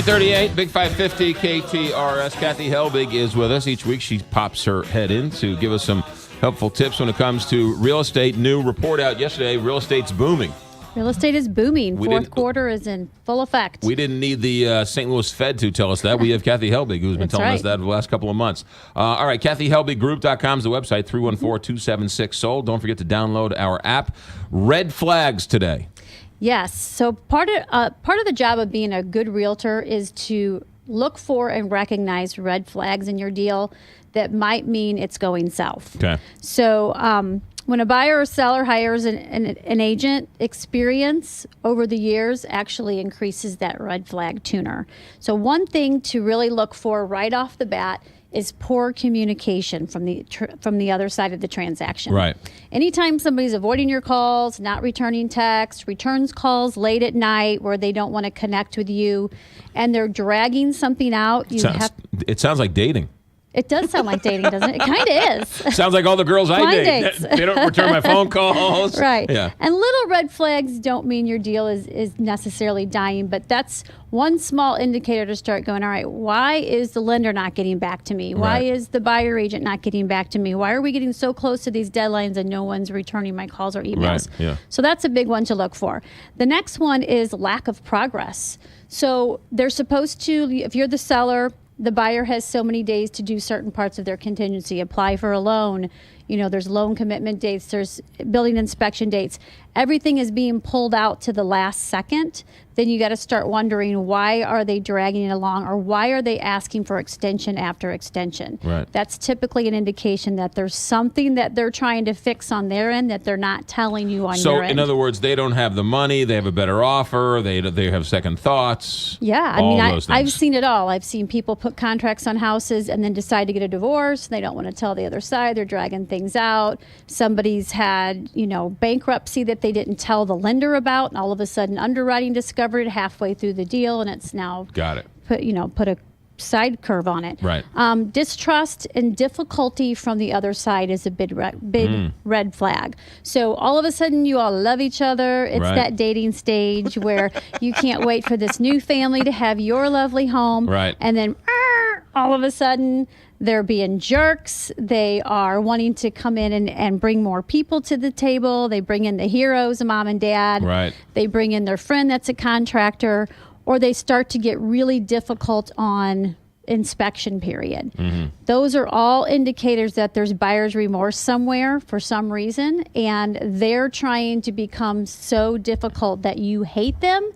738, Big 550, KTRS. Kathy Helbig is with us. Each week she pops her head in to give us some helpful tips when it comes to real estate. New report out yesterday, real estate's booming. Real estate is booming. Fourth quarter is in full effect. We didn't need the St. Louis Fed to tell us that. We have Kathy Helbig, who's been telling us that for the last couple of months. All right, KathyHelbigGroup.com is the website, 314-276-SOLD. Don't forget to download our app. Red flags today. Yes. So part of the job of being a good realtor is to look for and recognize red flags in your deal that might mean it's going south. Okay. So when a buyer or seller hires an agent, experience over the years actually increases that red flag tuner. So one thing to really look for right off the bat is poor communication from the other side of the transaction. Right. Anytime somebody's avoiding your calls, not returning texts, returns calls late at night where they don't want to connect with you, and they're dragging something out, It sounds like dating. It does sound like dating, doesn't it? It kind of is. Sounds like all the girls I date. They don't return my phone calls. Right. Yeah. And little red flags don't mean your deal is necessarily dying, but that's one small indicator to start going, all right, why is the lender not getting back to me? Why is the buyer agent not getting back to me? Why are we getting so close to these deadlines and no one's returning my calls or emails? Right. Yeah. So that's a big one to look for. The next one is lack of progress. So they're supposed to, if you're the seller, the buyer has so many days to do certain parts of their contingency, apply for a loan. You know, there's loan commitment dates, there's building inspection dates. Everything is being pulled out to the last second. Then you got to start wondering, why are they dragging it along, or why are they asking for extension after extension? Right. That's typically an indication that there's something that they're trying to fix on their end that they're not telling you on your end. So, in other words, they don't have the money, they have a better offer, they have second thoughts. Yeah, I've seen it all. I've seen people put contracts on houses and then decide to get a divorce. They don't want to tell the other side. They're dragging things out. Somebody's had, bankruptcy that they didn't tell the lender about, and all of a sudden underwriting discovered it halfway through the deal, and it's now put a side curve on it. Right. Distrust and difficulty from the other side is a big red flag. So all of a sudden you all love each other. It's that dating stage where you can't wait for this new family to have your lovely home. Right. And then all of a sudden they're being jerks. They are wanting to come in and bring more people to the table. They bring in the heroes, mom and dad. Right. They bring in their friend that's a contractor, or they start to get really difficult on inspection period. Mm-hmm. Those are all indicators that there's buyer's remorse somewhere for some reason, and they're trying to become so difficult that you hate them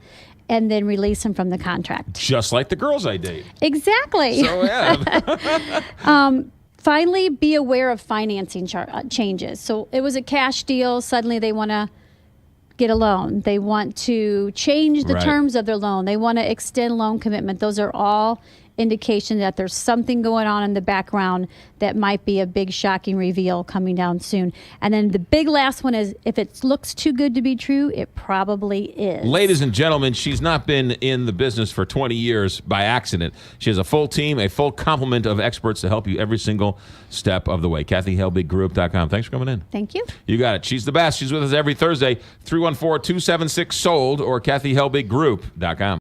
and then release them from the contract. Just like the girls I date. Exactly. So, yeah. Finally, be aware of financing changes. So it was a cash deal. Suddenly they want to get a loan. They want to change the terms of their loan. They want to extend loan commitment. Those are all indication that there's something going on in the background that might be a big shocking reveal coming down soon. And then the big last one is, if it looks too good to be true, it probably is. Ladies and gentlemen, she's not been in the business for 20 years by accident. She has a full team, a full complement of experts to help you every single step of the way. KathyHelbigGroup.com. Thanks for coming in. Thank you. You got it. She's the best. She's with us every Thursday, 314-276-SOLD or KathyHelbigGroup.com.